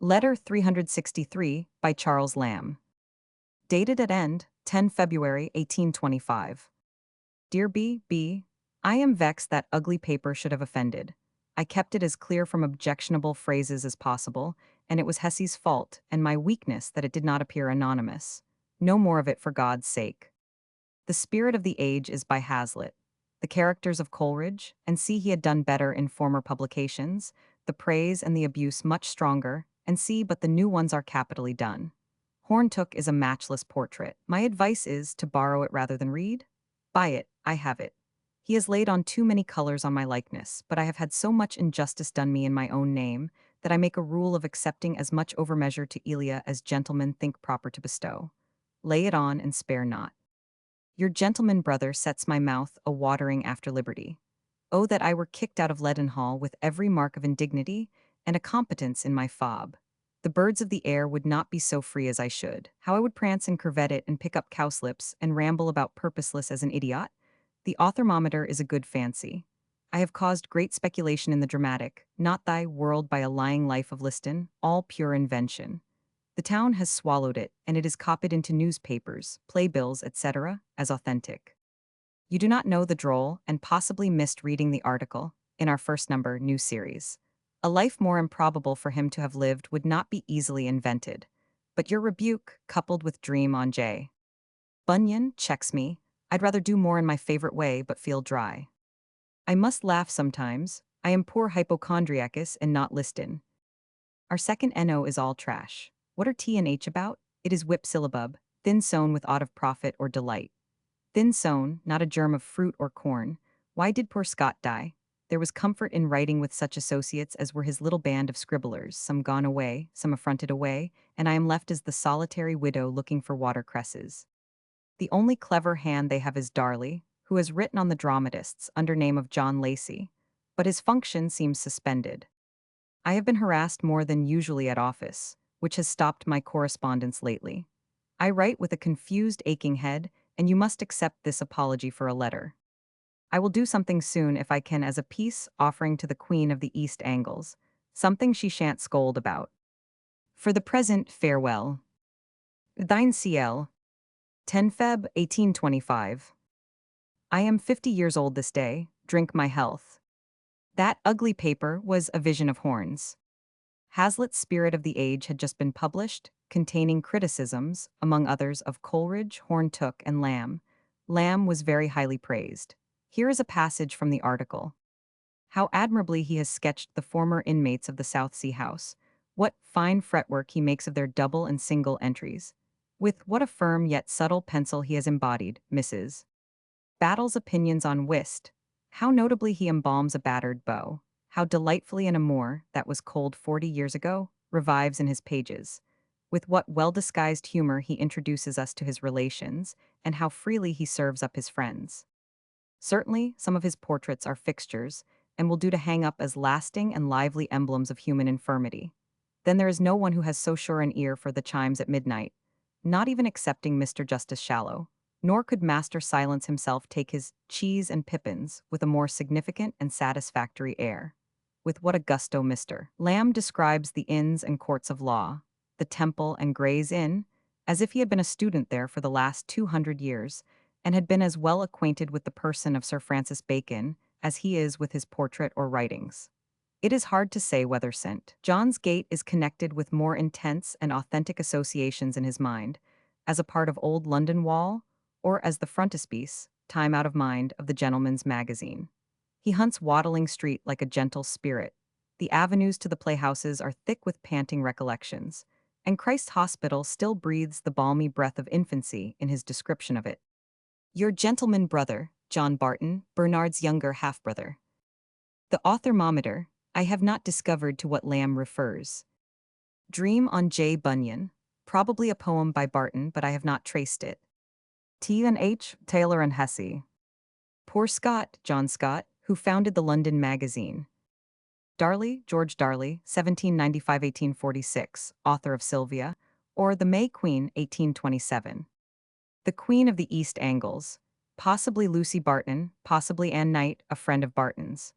Letter 363 by Charles Lamb. Dated at end, 10 February 1825. Dear B. I am vexed that ugly paper should have offended. I kept it as clear from objectionable phrases as possible, and it was Hesse's fault and my weakness that it did not appear anonymous. No more of it for God's sake. The Spirit of the Age is by Hazlitt. The characters of Coleridge, and see he had done better in former publications, the praise and the abuse much stronger, and see but the new ones are capitally done. Horntook is a matchless portrait. My advice is to borrow it rather than read. Buy it, I have it. He has laid on too many colors on my likeness, but I have had so much injustice done me in my own name, that I make a rule of accepting as much overmeasure to Elia as gentlemen think proper to bestow. Lay it on and spare not. Your gentleman brother sets my mouth a-watering after liberty. Oh, that I were kicked out of Leadenhall with every mark of indignity and a competence in my fob. The birds of the air would not be so free as I should. How I would prance and curvet it and pick up cowslips and ramble about purposeless as an idiot. The authormometer is a good fancy. I have caused great speculation in the dramatic, not thy world by a lying life of Liston, all pure invention. The town has swallowed it, and it is copied into newspapers, playbills, etc., as authentic. You do not know the droll, and possibly missed reading the article, in our first number, new series. A life more improbable for him to have lived would not be easily invented. But your rebuke, coupled with dream on J. Bunyan, checks me. I'd rather do more in my favorite way, but feel dry. I must laugh sometimes. I am poor hypochondriacus and not Liston. Our second NO is all trash. What are T and H about? It is whip syllabub, thin sown with aught of profit or delight. Thin sown, not a germ of fruit or corn. Why did poor Scott die? There was comfort in writing with such associates as were his little band of scribblers, some gone away, some affronted away, and I am left as the solitary widow looking for watercresses. The only clever hand they have is Darley, who has written on the dramatists under name of John Lacey, but his function seems suspended. I have been harassed more than usually at office, which has stopped my correspondence lately. I write with a confused, aching head, and you must accept this apology for a letter. I will do something soon if I can as a peace offering to the Queen of the East Angles, something she shan't scold about. For the present, farewell. Thine CL. 10 Feb. 1825. I am 50 years old this day, drink my health. That ugly paper was A Vision of Horns. Hazlitt's Spirit of the Age had just been published, containing criticisms, among others, of Coleridge, Horntook, and Lamb. Lamb was very highly praised. Here is a passage from the article. How admirably he has sketched the former inmates of the South Sea House. What fine fretwork he makes of their double and single entries. With what a firm yet subtle pencil he has embodied, Mrs. Battle's opinions on whist. How notably he embalms a battered bow. How delightfully an amour, that was cold 40 years ago, revives in his pages. With what well-disguised humor he introduces us to his relations, and how freely he serves up his friends. Certainly, some of his portraits are fixtures, and will do to hang up as lasting and lively emblems of human infirmity. Then there is no one who has so sure an ear for the chimes at midnight, not even excepting Mr. Justice Shallow, nor could Master Silence himself take his cheese and pippins with a more significant and satisfactory air. With what a gusto Mr. Lamb describes the inns and courts of law, the Temple and Gray's Inn, as if he had been a student there for the last 200 years, and had been as well acquainted with the person of Sir Francis Bacon as he is with his portrait or writings. It is hard to say whether St. John's Gate is connected with more intense and authentic associations in his mind, as a part of old London Wall, or as the frontispiece, time out of mind, of the Gentleman's Magazine. He hunts Waddling Street like a gentle spirit. The avenues to the playhouses are thick with panting recollections, and Christ's Hospital still breathes the balmy breath of infancy in his description of it. Your gentleman brother, John Barton, Bernard's younger half-brother. The authormometer, I have not discovered to what Lamb refers. Dream on J. Bunyan, probably a poem by Barton, but I have not traced it. T and H, Taylor and Hesse. Poor Scott, John Scott, who founded the London Magazine. Darley, George Darley, 1795–1846, author of Sylvia, or The May Queen, 1827. The Queen of the East Angles, possibly Lucy Barton, possibly Anne Knight, a friend of Barton's.